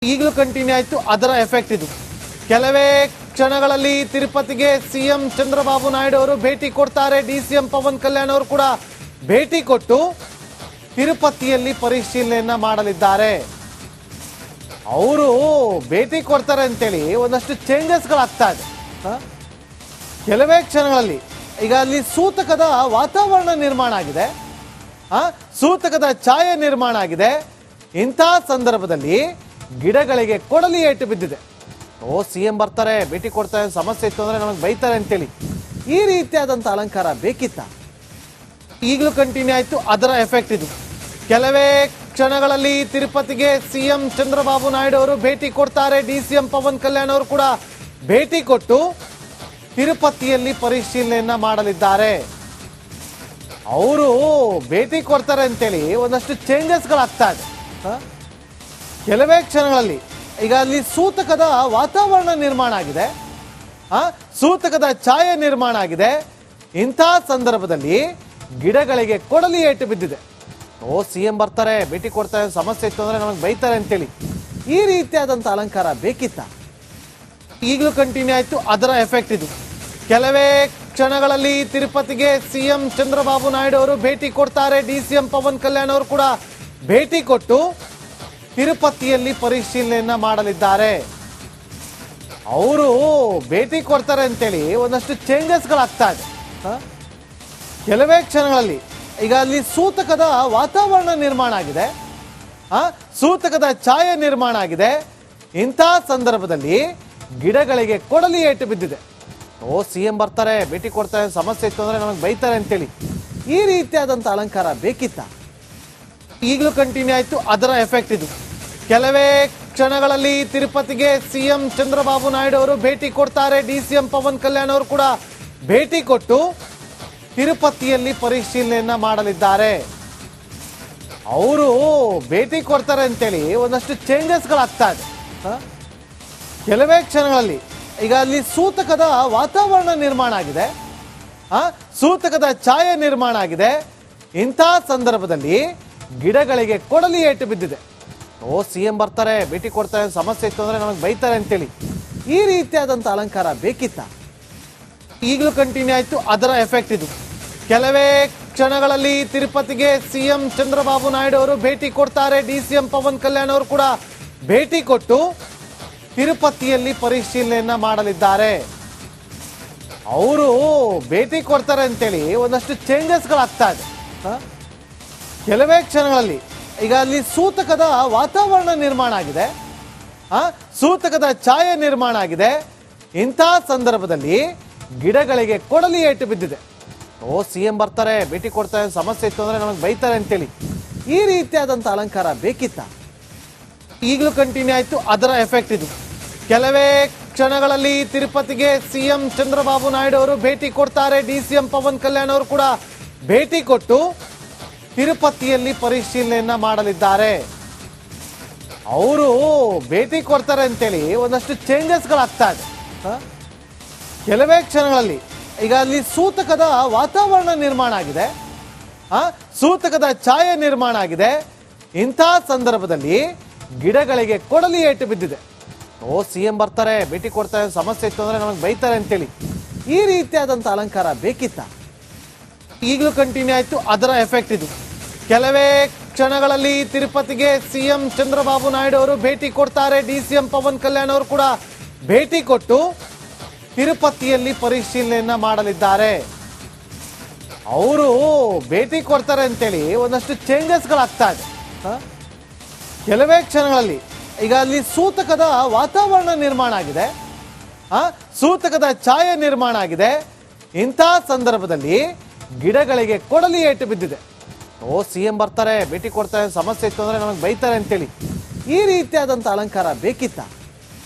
ಈಗಲೂ ಕಂಟಿನ್ಯೂ ಆಯಿತು. ಅದರ ಎಫೆಕ್ಟ್ ಇದು. ಕೆಲವೇ ಕ್ಷಣಗಳಲ್ಲಿ ತಿರುಪತಿಗೆ ಸಿಎಂ ಚಂದ್ರಬಾಬು ನಾಯ್ಡು ಅವರು ಭೇಟಿ ಕೊಡ್ತಾರೆ. ಡಿಸಿಎಂ ಪವನ್ ಕಲ್ಯಾಣ್ ಅವರು ಕೂಡ ಭೇಟಿ ಕೊಟ್ಟು ತಿರುಪತಿಯಲ್ಲಿ ಪರಿಶೀಲನೆಯನ್ನ ಮಾಡಲಿದ್ದಾರೆ. ಅವರು ಭೇಟಿ ಕೊಡ್ತಾರೆ ಅಂತೇಳಿ ಒಂದಷ್ಟು ಚೇಂಜಸ್ಗಳಾಗ್ತಾ ಇದೆ. ಕೆಲವೇ ಕ್ಷಣಗಳಲ್ಲಿ ಈಗ ಅಲ್ಲಿ ಸೂತಕದ ವಾತಾವರಣ ನಿರ್ಮಾಣ ಆಗಿದೆ, ಸೂತಕದ ಛಾಯೆ ನಿರ್ಮಾಣ ಆಗಿದೆ. ಇಂಥ ಸಂದರ್ಭದಲ್ಲಿ ಗಿಡಗಳಿಗೆ ಕೊಡಲಿ ಏಟು ಬಿದ್ದಿದೆ. ಸಿಎಂ ಬರ್ತಾರೆ, ಭೇಟಿ ಕೊಡ್ತಾರೆ, ಸಮಸ್ಯೆ ಇತ್ತು ಅಂದ್ರೆ ನಮಗೆ ಬೈತಾರೆ ಅಂತೇಳಿ ಈ ರೀತಿಯಾದಂಥ ಅಲಂಕಾರ ಬೇಕಿತ್ತ? ಈಗಲೂ ಕಂಟಿನ್ಯೂ ಆಯಿತು. ಅದರ ಎಫೆಕ್ಟ್ ಇದು. ಕೆಲವೇ ಕ್ಷಣಗಳಲ್ಲಿ ತಿರುಪತಿಗೆ ಸಿಎಂ ಚಂದ್ರಬಾಬು ನಾಯ್ಡು ಅವರು ಭೇಟಿ ಕೊಡ್ತಾರೆ. ಡಿಸಿಎಂ ಪವನ್ ಕಲ್ಯಾಣ್ ಅವರು ಕೂಡ ಭೇಟಿ ಕೊಟ್ಟು ತಿರುಪತಿಯಲ್ಲಿ ಪರಿಶೀಲನೆಯನ್ನ ಮಾಡಲಿದ್ದಾರೆ. ಅವರು ಭೇಟಿ ಕೊಡ್ತಾರೆ ಅಂತೇಳಿ ಒಂದಷ್ಟು ಚೇಂಜಸ್ಗಳಾಗ್ತಾ ಇದೆ. ಕೆಲವೇ ಕ್ಷಣಗಳಲ್ಲಿ ಈಗ ಅಲ್ಲಿ ಸೂತಕದ ವಾತಾವರಣ ನಿರ್ಮಾಣ ಆಗಿದೆ, ಸೂತಕದ ಛಾಯೆ ನಿರ್ಮಾಣ ಆಗಿದೆ. ಇಂಥ ಸಂದರ್ಭದಲ್ಲಿ ಗಿಡಗಳಿಗೆ ಕೊಡಲಿ ಏಟು ಬಿದ್ದಿದೆ. ಸಿಎಂ ಬರ್ತಾರೆ, ಭೇಟಿ ಕೊಡ್ತಾರೆ, ಸಮಸ್ಯೆ ಇತ್ತು ಅಂದ್ರೆ ನಮಗೆ ಬೈತಾರೆ ಅಂತೇಳಿ ಈ ರೀತಿಯಾದಂಥ ಅಲಂಕಾರ ಬೇಕಿತ್ತ? ಈಗಲೂ ಕಂಟಿನ್ಯೂ ಆಯಿತು. ಅದರ ಎಫೆಕ್ಟ್ ಇದು. ಕೆಲವೇ ಕ್ಷಣಗಳಲ್ಲಿ ತಿರುಪತಿಗೆ ಸಿಎಂ ಚಂದ್ರಬಾಬು ನಾಯ್ಡು ಅವರು ಭೇಟಿ ಕೊಡ್ತಾರೆ. ಡಿಸಿಎಂ ಪವನ್ ಕಲ್ಯಾಣ್ ಅವರು ಕೂಡ ಭೇಟಿ ಕೊಟ್ಟು ತಿರುಪತಿಯಲ್ಲಿ ಪರಿಶೀಲನೆಯನ್ನ ಮಾಡಲಿದ್ದಾರೆ. ಅವರು ಭೇಟಿ ಕೊಡ್ತಾರೆ ಅಂತೇಳಿ ಒಂದಷ್ಟು ಚೇಂಜಸ್ಗಳಾಗ್ತಾ ಇದೆ. ಕೆಲವೇ ಕ್ಷಣಗಳಲ್ಲಿ ಈಗ ಅಲ್ಲಿ ಸೂತಕದ ವಾತಾವರಣ ನಿರ್ಮಾಣ ಆಗಿದೆ, ಸೂತಕದ ಛಾಯೆ ನಿರ್ಮಾಣ ಆಗಿದೆ. ಇಂಥ ಸಂದರ್ಭದಲ್ಲಿ ಗಿಡಗಳಿಗೆ ಕೊಡಲಿ ಏಟು ಬಿದ್ದಿದೆ. ಸಿಎಂ ಬರ್ತಾರೆ, ಭೇಟಿ ಕೊಡ್ತಾರೆ, ಸಮಸ್ಯೆ ಇತ್ತು ಅಂದ್ರೆ ನಮಗೆ ಬೈತಾರೆ ಅಂತೇಳಿ ಈ ರೀತಿಯಾದಂಥ ಅಲಂಕಾರ ಬೇಕಿತ್ತ? ಈಗಲೂ ಕಂಟಿನ್ಯೂ ಆಯಿತು. ಅದರ ಎಫೆಕ್ಟ್ ಇದು. ಕೆಲವೇ ಕ್ಷಣಗಳಲ್ಲಿ ತಿರುಪತಿಗೆ ಸಿಎಂ ಚಂದ್ರಬಾಬು ನಾಯ್ಡು ಅವರು ಭೇಟಿ ಕೊಡ್ತಾರೆ. ಡಿಸಿಎಂ ಪವನ್ ಕಲ್ಯಾಣ್ ಅವರು ಕೂಡ ಭೇಟಿ ಕೊಟ್ಟು ತಿರುಪತಿಯಲ್ಲಿ ಪರಿಶೀಲನೆಯನ್ನ ಮಾಡಲಿದ್ದಾರೆ. ಅವರು ಭೇಟಿ ಕೊಡ್ತಾರೆ ಅಂತೇಳಿ ಒಂದಷ್ಟು ಚೇಂಜಸ್ಗಳಾಗ್ತಾ ಇದೆ. ಕೆಲವೇ ಕ್ಷಣಗಳಲ್ಲಿ ಈಗ ಅಲ್ಲಿ ಸೂತಕದ ವಾತಾವರಣ ನಿರ್ಮಾಣ ಆಗಿದೆ, ಸೂತಕದ ಛಾಯೆ ನಿರ್ಮಾಣ ಆಗಿದೆ. ಇಂಥ ಸಂದರ್ಭದಲ್ಲಿ ಗಿಡಗಳಿಗೆ ಕೊಡಲಿ ಏಟು ಬಿದ್ದಿದೆ. ಸಿಎಂ ಬರ್ತಾರೆ, ಭೇಟಿ ಕೊಡ್ತಾರೆ, ಸಮಸ್ಯೆ ಇತ್ತು ಅಂದ್ರೆ ನಮಗೆ ಬೈತಾರೆ ಅಂತೇಳಿ ಈ ರೀತಿಯಾದಂಥ ಅಲಂಕಾರ ಬೇಕಿತ್ತ? ಈಗಲೂ ಕಂಟಿನ್ಯೂ ಆಯಿತು. ಅದರ ಎಫೆಕ್ಟ್ ಇದು. ಕೆಲವೇ ಕ್ಷಣಗಳಲ್ಲಿ ತಿರುಪತಿಗೆ ಸಿಎಂ ಚಂದ್ರಬಾಬು ನಾಯ್ಡು ಅವರು ಭೇಟಿ ಕೊಡ್ತಾರೆ. ಡಿಸಿಎಂ ಪವನ್ ಕಲ್ಯಾಣ್ ಅವರು ಕೂಡ ಭೇಟಿ ಕೊಟ್ಟು ತಿರುಪತಿಯಲ್ಲಿ ಪರಿಶೀಲನೆಯನ್ನ ಮಾಡಲಿದ್ದಾರೆ. ಅವರು ಭೇಟಿ ಕೊಡ್ತಾರೆ ಅಂತೇಳಿ ಒಂದಷ್ಟು ಚೇಂಜಸ್ಗಳಾಗ್ತಾ ಇದೆ. ಕೆಲವೇ ಕ್ಷಣಗಳಲ್ಲಿ ಈಗ ಅಲ್ಲಿ ಸೂತಕದ ವಾತಾವರಣ ನಿರ್ಮಾಣ ಆಗಿದೆ, ಸೂತಕದ ಛಾಯೆ ನಿರ್ಮಾಣ ಆಗಿದೆ. ಇಂಥ ಸಂದರ್ಭದಲ್ಲಿ ಗಿಡಗಳಿಗೆ ಕೊಡಲಿ ಏಟು ಬಿದ್ದಿದೆ. ಸಿಎಂ ಬರ್ತಾರೆ, ಭೇಟಿ ಕೊಡ್ತಾರೆ, ಸಮಸ್ಯೆ ಇತ್ತು ಅಂದ್ರೆ ನಮಗೆ ಬೈತಾರೆ ಅಂತೇಳಿ ಈ ರೀತಿಯಾದಂಥ ಅಲಂಕಾರ ಬೇಕಿತ್ತ? ಈಗಲೂ ಕಂಟಿನ್ಯೂ ಆಯಿತು. ಅದರ ಎಫೆಕ್ಟ್ ಇದು. ಕೆಲವೇ ಕ್ಷಣಗಳಲ್ಲಿ ತಿರುಪತಿಗೆ ಸಿಎಂ ಚಂದ್ರಬಾಬು ನಾಯ್ಡು ಅವರು ಭೇಟಿ ಕೊಡ್ತಾರೆ. ಡಿಸಿಎಂ ಪವನ್ ಕಲ್ಯಾಣ್ ಅವರು ಕೂಡ ಭೇಟಿ ಕೊಟ್ಟು ತಿರುಪತಿಯಲ್ಲಿ ಪರಿಶೀಲನೆಯನ್ನ ಮಾಡಲಿದ್ದಾರೆ. ಅವರು ಭೇಟಿ ಕೊಡ್ತಾರೆ ಅಂತೇಳಿ ಒಂದಷ್ಟು ಚೇಂಜಸ್ಗಳಾಗ್ತಾ ಇದೆ. ಕೆಲವೇ ಕ್ಷಣಗಳಲ್ಲಿ ಈಗ ಅಲ್ಲಿ ಸೂತಕದ ವಾತಾವರಣ ನಿರ್ಮಾಣ ಆಗಿದೆ, ಸೂತಕದ ಛಾಯೆ ನಿರ್ಮಾಣ ಆಗಿದೆ. ಇಂಥ ಸಂದರ್ಭದಲ್ಲಿ ಗಿಡಗಳಿಗೆ ಕೊಡಲಿ ಏಟು ಬಿದ್ದಿದೆ. ಸಿಎಂ ಬರ್ತಾರೆ, ಭೇಟಿ ಕೊಡ್ತಾರೆ, ಸಮಸ್ಯೆ ಇತ್ತು ಅಂದ್ರೆ ನಮಗೆ ಬೈತಾರೆ ಅಂತೇಳಿ ಈ ರೀತಿಯಾದಂಥ ಅಲಂಕಾರ ಬೇಕಿತ್ತ? ಈಗಲೂ ಕಂಟಿನ್ಯೂ ಆಯಿತು. ಅದರ ಎಫೆಕ್ಟ್ ಇದು. ಕೆಲವೇ ಕ್ಷಣಗಳಲ್ಲಿ ತಿರುಪತಿಗೆ ಸಿಎಂ ಚಂದ್ರಬಾಬು ನಾಯ್ಡು ಅವರು ಭೇಟಿ ಕೊಡ್ತಾರೆ. ಡಿಸಿಎಂ ಪವನ್ ಕಲ್ಯಾಣ್ ಅವರು ಕೂಡ ಭೇಟಿ ಕೊಟ್ಟು ತಿರುಪತಿಯಲ್ಲಿ ಪರಿಶೀಲನೆಯನ್ನ ಮಾಡಲಿದ್ದಾರೆ. ಅವರು ಭೇಟಿ ಕೊಡ್ತಾರೆ ಅಂತೇಳಿ ಒಂದಷ್ಟು ಚೇಂಜಸ್ಗಳಾಗ್ತಾ ಇದೆ. ಕೆಲವೇ ಕ್ಷಣಗಳಲ್ಲಿ ಈಗ ಅಲ್ಲಿ ಸೂತಕದ ವಾತಾವರಣ ನಿರ್ಮಾಣ ಆಗಿದೆ, ಸೂತಕದ ಛಾಯೆ ನಿರ್ಮಾಣ ಆಗಿದೆ. ಇಂಥ ಸಂದರ್ಭದಲ್ಲಿ ಗಿಡಗಳಿಗೆ ಕೊಡಲಿ ಏಟು ಬಿದ್ದಿದೆ. ಸಿಎಂ ಬರ್ತಾರೆ, ಭೇಟಿ ಕೊಡ್ತಾರೆ, ಸಮಸ್ಯೆ ಇತ್ತು ಅಂದ್ರೆ ನಮಗೆ ಬೈತಾರೆ ಅಂತೇಳಿ ಈ ರೀತಿಯಾದಂಥ ಅಲಂಕಾರ ಬೇಕಿತ್ತ?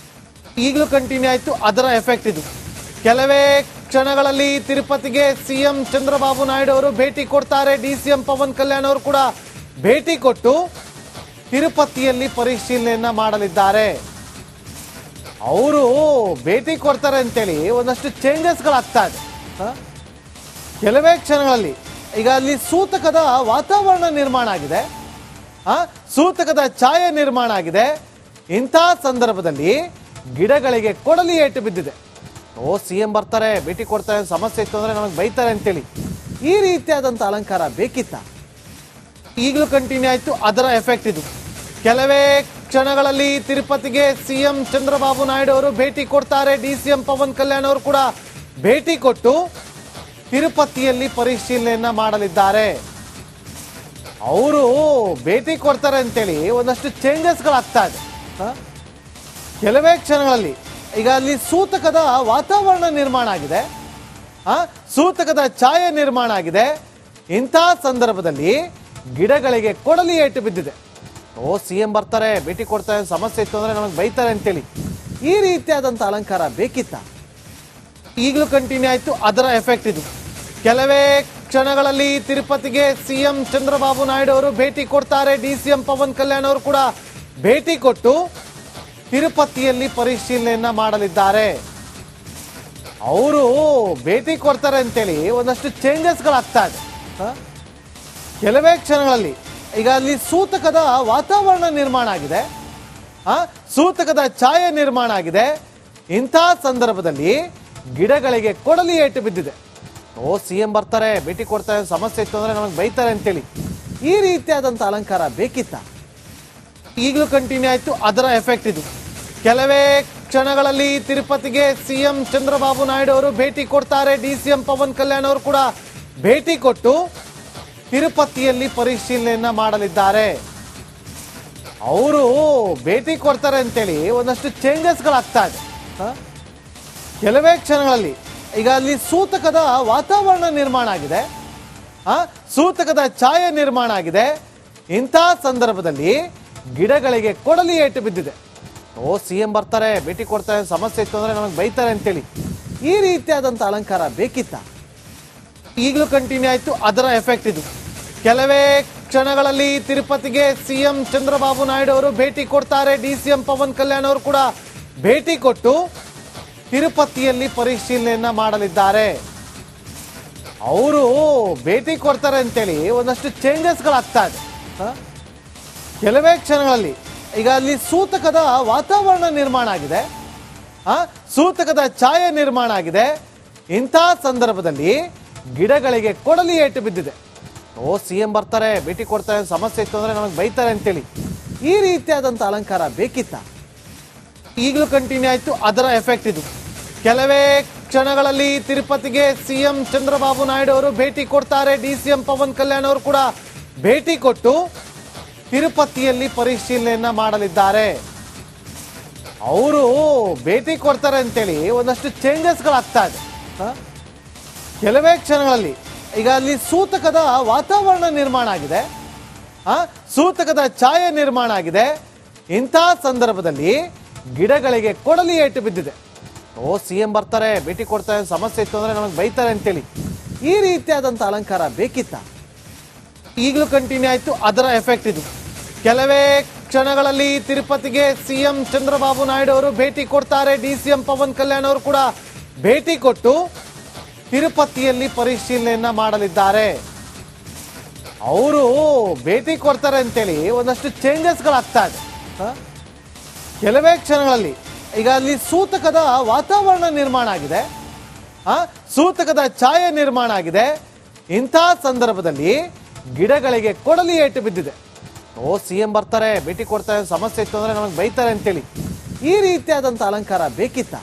ಈಗಲೂ ಕಂಟಿನ್ಯೂ ಆಯಿತು. ಅದರ ಎಫೆಕ್ಟ್ ಇದು. ಕೆಲವೇ ಕ್ಷಣಗಳಲ್ಲಿ ತಿರುಪತಿಗೆ ಸಿಎಂ ಚಂದ್ರಬಾಬು ನಾಯ್ಡು ಅವರು ಭೇಟಿ ಕೊಡ್ತಾರೆ. ಡಿಸಿಎಂ ಪವನ್ ಕಲ್ಯಾಣ್ ಅವರು ಕೂಡ ಭೇಟಿ ಕೊಟ್ಟು ತಿರುಪತಿಯಲ್ಲಿ ಪರಿಶೀಲನೆಯನ್ನ ಮಾಡಲಿದ್ದಾರೆ. ಅವರು ಭೇಟಿ ಕೊಡ್ತಾರೆ ಅಂತೇಳಿ ಒಂದಷ್ಟು ಚೇಂಜಸ್ಗಳಾಗ್ತಾ ಇದೆ. ಕೆಲವೇ ಕ್ಷಣಗಳಲ್ಲಿ ಈಗ ಅಲ್ಲಿ ಸೂತಕದ ವಾತಾವರಣ ನಿರ್ಮಾಣ ಆಗಿದೆ, ಸೂತಕದ ಛಾಯೆ ನಿರ್ಮಾಣ ಆಗಿದೆ. ಇಂಥ ಸಂದರ್ಭದಲ್ಲಿ ಗಿಡಗಳಿಗೆ ಕೊಡಲಿ ಏಟು ಬಿದ್ದಿದೆ. ಸಿಎಂ ಬರ್ತಾರೆ, ಭೇಟಿ ಕೊಡ್ತಾರೆ, ಸಮಸ್ಯೆ ಇತ್ತು ಅಂದ್ರೆ ನಮಗೆ ಬೈತಾರೆ ಅಂತೇಳಿ ಈ ರೀತಿಯಾದಂಥ ಅಲಂಕಾರ ಬೇಕಿತ್ತ? ಈಗಲೂ ಕಂಟಿನ್ಯೂ ಆಯ್ತು ಅದರ ಎಫೆಕ್ಟ್ ಇದು. ಕೆಲವೇ ಕ್ಷಣಗಳಲ್ಲಿ ತಿರುಪತಿಗೆ ಸಿಎಂ ಚಂದ್ರಬಾಬು ನಾಯ್ಡು ಅವರು ಭೇಟಿ ಕೊಡ್ತಾರೆ. ಡಿಸಿಎಂ ಪವನ್ ಕಲ್ಯಾಣ್ ಅವರು ಕೂಡ ಭೇಟಿ ಕೊಟ್ಟು ತಿರುಪತಿಯಲ್ಲಿ ಪರಿಶೀಲನೆಯನ್ನ ಮಾಡಲಿದ್ದಾರೆ. ಅವರು ಭೇಟಿ ಕೊಡ್ತಾರೆ ಅಂತೇಳಿ ಒಂದಷ್ಟು ಚೇಂಜಸ್ಗಳಾಗ್ತಾ ಇದೆ. ಕೆಲವೇ ಕ್ಷಣಗಳಲ್ಲಿ ಈಗ ಅಲ್ಲಿ ಸೂತಕದ ವಾತಾವರಣ ನಿರ್ಮಾಣ ಆಗಿದೆ, ಸೂತಕದ ಛಾಯೆ ನಿರ್ಮಾಣ ಆಗಿದೆ. ಇಂಥ ಸಂದರ್ಭದಲ್ಲಿ ಗಿಡಗಳಿಗೆ ಕೊಡಲಿ ಏಟು ಬಿದ್ದಿದೆ. ಸಿಎಂ ಬರ್ತಾರೆ, ಭೇಟಿ ಕೊಡ್ತಾರೆ, ಸಮಸ್ಯೆ ಇತ್ತು ಅಂದ್ರೆ ನಮಗೆ ಬೈತಾರೆ ಅಂತೇಳಿ ಈ ರೀತಿಯಾದಂಥ ಅಲಂಕಾರ ಬೇಕಿತ್ತ? ಈಗಲೂ ಕಂಟಿನ್ಯೂ ಆಯ್ತು ಅದರ ಎಫೆಕ್ಟ್ ಇದು. ಕೆಲವೇ ಕ್ಷಣಗಳಲ್ಲಿ ತಿರುಪತಿಗೆ ಸಿಎಂ ಚಂದ್ರಬಾಬು ನಾಯ್ಡು ಅವರು ಭೇಟಿ ಕೊಡ್ತಾರೆ. ಡಿಸಿಎಂ ಪವನ್ ಕಲ್ಯಾಣ್ ಅವರು ಕೂಡ ಭೇಟಿ ಕೊಟ್ಟು ತಿರುಪತಿಯಲ್ಲಿ ಪರಿಶೀಲನೆಯನ್ನ ಮಾಡಲಿದ್ದಾರೆ. ಅವರು ಭೇಟಿ ಕೊಡ್ತಾರೆ ಅಂತೇಳಿ ಒಂದಷ್ಟು ಚೇಂಜಸ್ಗಳಾಗ್ತಾ ಇದೆ. ಕೆಲವೇ ಕ್ಷಣಗಳಲ್ಲಿ ಈಗ ಅಲ್ಲಿ ಸೂತಕದ ವಾತಾವರಣ ನಿರ್ಮಾಣ ಆಗಿದೆ, ಸೂತಕದ ಛಾಯೆ ನಿರ್ಮಾಣ ಆಗಿದೆ. ಇಂಥ ಸಂದರ್ಭದಲ್ಲಿ ಗಿಡಗಳಿಗೆ ಕೊಡಲಿ ಏಟು ಬಿದ್ದಿದೆ. ಸಿಎಂ ಬರ್ತಾರೆ, ಭೇಟಿ ಕೊಡ್ತಾರೆ, ಸಮಸ್ಯೆ ಇತ್ತು ಅಂದ್ರೆ ನಮಗೆ ಬೈತಾರೆ ಅಂತೇಳಿ ಈ ರೀತಿಯಾದಂಥ ಅಲಂಕಾರ ಬೇಕಿತ್ತ? ಈಗಲೂ ಕಂಟಿನ್ಯೂ ಆಯ್ತು ಅದರ ಎಫೆಕ್ಟ್ ಇದು. ಕೆಲವೇ ಕ್ಷಣಗಳಲ್ಲಿ ತಿರುಪತಿಗೆ ಸಿಎಂ ಚಂದ್ರಬಾಬು ನಾಯ್ಡು ಅವರು ಭೇಟಿ ಕೊಡ್ತಾರೆ. ಡಿಸಿಎಂ ಪವನ್ ಕಲ್ಯಾಣ್ ಅವರು ಕೂಡ ಭೇಟಿ ಕೊಟ್ಟು ತಿರುಪತಿಯಲ್ಲಿ ಪರಿಶೀಲನೆಯನ್ನ ಮಾಡಲಿದ್ದಾರೆ. ಅವರು ಭೇಟಿ ಕೊಡ್ತಾರೆ ಅಂತೇಳಿ ಒಂದಷ್ಟು ಚೇಂಜಸ್ಗಳಾಗ್ತಾ ಇದೆ. ಕೆಲವೇ ಕ್ಷಣಗಳಲ್ಲಿ ಈಗ ಅಲ್ಲಿ ಸೂತಕದ ವಾತಾವರಣ ನಿರ್ಮಾಣ ಆಗಿದೆ, ಸೂತಕದ ಛಾಯೆ ನಿರ್ಮಾಣ ಆಗಿದೆ. ಇಂಥ ಸಂದರ್ಭದಲ್ಲಿ ಗಿಡಗಳಿಗೆ ಕೊಡಲಿ ಏಟು ಬಿದ್ದಿದೆ. ಸಿಎಂ ಬರ್ತಾರೆ, ಭೇಟಿ ಕೊಡ್ತಾರೆ, ಸಮಸ್ಯೆ ಇತ್ತು ಅಂದ್ರೆ ನಮಗೆ ಬೈತಾರೆ ಅಂತೇಳಿ ಈ ರೀತಿಯಾದಂಥ ಅಲಂಕಾರ ಬೇಕಿತ್ತ? ಈಗಲೂ ಕಂಟಿನ್ಯೂ ಆಯ್ತು ಅದರ ಎಫೆಕ್ಟ್ ಇದು. ಕೆಲವೇ ಕ್ಷಣಗಳಲ್ಲಿ ತಿರುಪತಿಗೆ ಸಿಎಂ ಚಂದ್ರಬಾಬು ನಾಯ್ಡು ಅವರು ಭೇಟಿ ಕೊಡ್ತಾರೆ. ಡಿಸಿಎಂ ಪವನ್ ಕಲ್ಯಾಣ್ ಅವರು ಕೂಡ ಭೇಟಿ ಕೊಟ್ಟು ತಿರುಪತಿಯಲ್ಲಿ ಪರಿಶೀಲನೆಯನ್ನ ಮಾಡಲಿದ್ದಾರೆ. ಅವರು ಭೇಟಿ ಕೊಡ್ತಾರೆ ಅಂತೇಳಿ ಒಂದಷ್ಟು ಚೇಂಜಸ್ಗಳಾಗ್ತಾ ಇದೆ. ಕೆಲವೇ ಕ್ಷಣಗಳಲ್ಲಿ ಈಗ ಅಲ್ಲಿ ಸೂತಕದ ವಾತಾವರಣ ನಿರ್ಮಾಣ ಆಗಿದೆ, ಸೂತಕದ ಛಾಯೆ ನಿರ್ಮಾಣ ಆಗಿದೆ. ಇಂಥ ಸಂದರ್ಭದಲ್ಲಿ ಗಿಡಗಳಿಗೆ ಕೊಡಲಿ ಏಟು ಬಿದ್ದಿದೆ. ಸಿಎಂ ಬರ್ತಾರೆ, ಭೇಟಿ ಕೊಡ್ತಾರೆ, ಸಮಸ್ಯೆ ಇತ್ತು ಅಂದ್ರೆ ನಮಗೆ ಬೈತಾರೆ ಅಂತೇಳಿ ಈ ರೀತಿಯಾದಂಥ ಅಲಂಕಾರ ಬೇಕಿತ್ತ? ಈಗಲೂ ಕಂಟಿನ್ಯೂ ಆಯ್ತು ಅದರ ಎಫೆಕ್ಟ್ ಇದು. ಕೆಲವೇ ಕ್ಷಣಗಳಲ್ಲಿ ಈಗ ಅಲ್ಲಿ ಸೂತಕದ ವಾತಾವರಣ ನಿರ್ಮಾಣ ಆಗಿದೆ, ಸೂತಕದ ಛಾಯೆ ನಿರ್ಮಾಣ ಆಗಿದೆ. ಇಂಥ ಸಂದರ್ಭದಲ್ಲಿ ಗಿಡಗಳಿಗೆ ಕೊಡಲಿ ಏಟು ಬಿದ್ದಿದೆ. ಸಿಎಂ ಬರ್ತಾರೆ, ಭೇಟಿ ಕೊಡ್ತಾರೆ, ಸಮಸ್ಯೆ ಇತ್ತು ಅಂದ್ರೆ ನಮಗೆ ಬೈತಾರೆ ಅಂತೇಳಿ ಈ ರೀತಿಯಾದಂಥ ಅಲಂಕಾರ ಬೇಕಿತ್ತ? ಈಗಲೂ ಕಂಟಿನ್ಯೂ ಆಯ್ತು ಅದರ ಎಫೆಕ್ಟ್ ಇದು. ಕೆಲವೇ ಕ್ಷಣಗಳಲ್ಲಿ ತಿರುಪತಿಗೆ ಸಿಎಂ ಚಂದ್ರಬಾಬು ನಾಯ್ಡು ಅವರು ಭೇಟಿ ಕೊಡ್ತಾರೆ. ಡಿಸಿಎಂ ಪವನ್ ಕಲ್ಯಾಣ್ ಅವರು ಕೂಡ ಭೇಟಿ ಕೊಟ್ಟು ತಿರುಪತಿಯಲ್ಲಿ ಪರಿಶೀಲನೆಯನ್ನ ಮಾಡಲಿದ್ದಾರೆ. ಅವರು ಭೇಟಿ ಕೊಡ್ತಾರೆ ಅಂತೇಳಿ ಒಂದಷ್ಟು ಚೇಂಜಸ್ಗಳಾಗ್ತಾ ಇದೆ. ಕೆಲವೇ ಕ್ಷಣಗಳಲ್ಲಿ ಈಗ ಅಲ್ಲಿ ಸೂತಕದ ವಾತಾವರಣ ನಿರ್ಮಾಣ ಆಗಿದೆ, ಸೂತಕದ ಛಾಯೆ ನಿರ್ಮಾಣ ಆಗಿದೆ. ಇಂಥ ಸಂದರ್ಭದಲ್ಲಿ ಗಿಡಗಳಿಗೆ ಕೊಡಲಿ ಏಟು ಬಿದ್ದಿದೆ. ಸಿಎಂ ಬರ್ತಾರೆ, ಭೇಟಿ ಕೊಡ್ತಾರೆ, ಸಮಸ್ಯೆ ಇತ್ತು ಅಂದ್ರೆ ನಮಗೆ ಬೈತಾರೆ ಅಂತೇಳಿ ಈ ರೀತಿಯಾದಂಥ ಅಲಂಕಾರ ಬೇಕಿತ್ತ? ಈಗಲೂ ಕಂಟಿನ್ಯೂ ಆಯ್ತು ಅದರ ಎಫೆಕ್ಟ್ ಇದು. ಕೆಲವೇ ಕ್ಷಣಗಳಲ್ಲಿ ಈಗ ಅಲ್ಲಿ ಸೂತಕದ ವಾತಾವರಣ ನಿರ್ಮಾಣ ಆಗಿದೆ, ಸೂತಕದ ಛಾಯೆ ನಿರ್ಮಾಣ ಆಗಿದೆ. ಇಂಥ ಸಂದರ್ಭದಲ್ಲಿ ಗಿಡಗಳಿಗೆ ಕೊಡಲಿ ಏಟು ಬಿದ್ದಿದೆ. ಸಿಎಂ ಬರ್ತಾರೆ, ಭೇಟಿ ಕೊಡ್ತಾರೆ, ಸಮಸ್ಯೆ ಇತ್ತು ಅಂದ್ರೆ ನಮಗೆ ಬೈತಾರೆ ಅಂತೇಳಿ ಈ ರೀತಿಯಾದಂಥ ಅಲಂಕಾರ ಬೇಕಿತ್ತ? ಈಗಲೂ ಕಂಟಿನ್ಯೂ ಆಯ್ತು ಅದರ ಎಫೆಕ್ಟ್ ಇದು. ಕೆಲವೇ ಕ್ಷಣಗಳಲ್ಲಿ ತಿರುಪತಿಗೆ ಸಿಎಂ ಚಂದ್ರಬಾಬು ನಾಯ್ಡು ಅವರು ಭೇಟಿ ಕೊಡ್ತಾರೆ. ಡಿಸಿಎಂ ಪವನ್ ಕಲ್ಯಾಣ್ ಅವರು ಕೂಡ ಭೇಟಿ ಕೊಟ್ಟು ತಿರುಪತಿಯಲ್ಲಿ ಪರಿಶೀಲನೆಯನ್ನ ಮಾಡಲಿದ್ದಾರೆ. ಅವರು ಭೇಟಿ ಕೊಡ್ತಾರೆ ಅಂತೇಳಿ ಒಂದಷ್ಟು ಚೇಂಜಸ್ಗಳಾಗ್ತಾ ಇದೆ. ಕೆಲವೇ ಕ್ಷಣಗಳಲ್ಲಿ ಈಗ ಅಲ್ಲಿ ಸೂತಕದ ವಾತಾವರಣ ನಿರ್ಮಾಣ ಆಗಿದೆ, ಸೂತಕದ ಛಾಯೆ ನಿರ್ಮಾಣ ಆಗಿದೆ. ಇಂಥ ಸಂದರ್ಭದಲ್ಲಿ ಗಿಡಗಳಿಗೆ ಕೊಡಲಿ ಏಟು ಬಿದ್ದಿದೆ. ಸಿಎಂ ಬರ್ತಾರೆ, ಭೇಟಿ ಕೊಡ್ತಾರೆ, ಸಮಸ್ಯೆ ಇತ್ತು ಅಂದ್ರೆ ನಮಗೆ ಬೈತಾರೆ ಅಂತೇಳಿ ಈ ರೀತಿಯಾದಂಥ ಅಲಂಕಾರ ಬೇಕಿತ್ತ?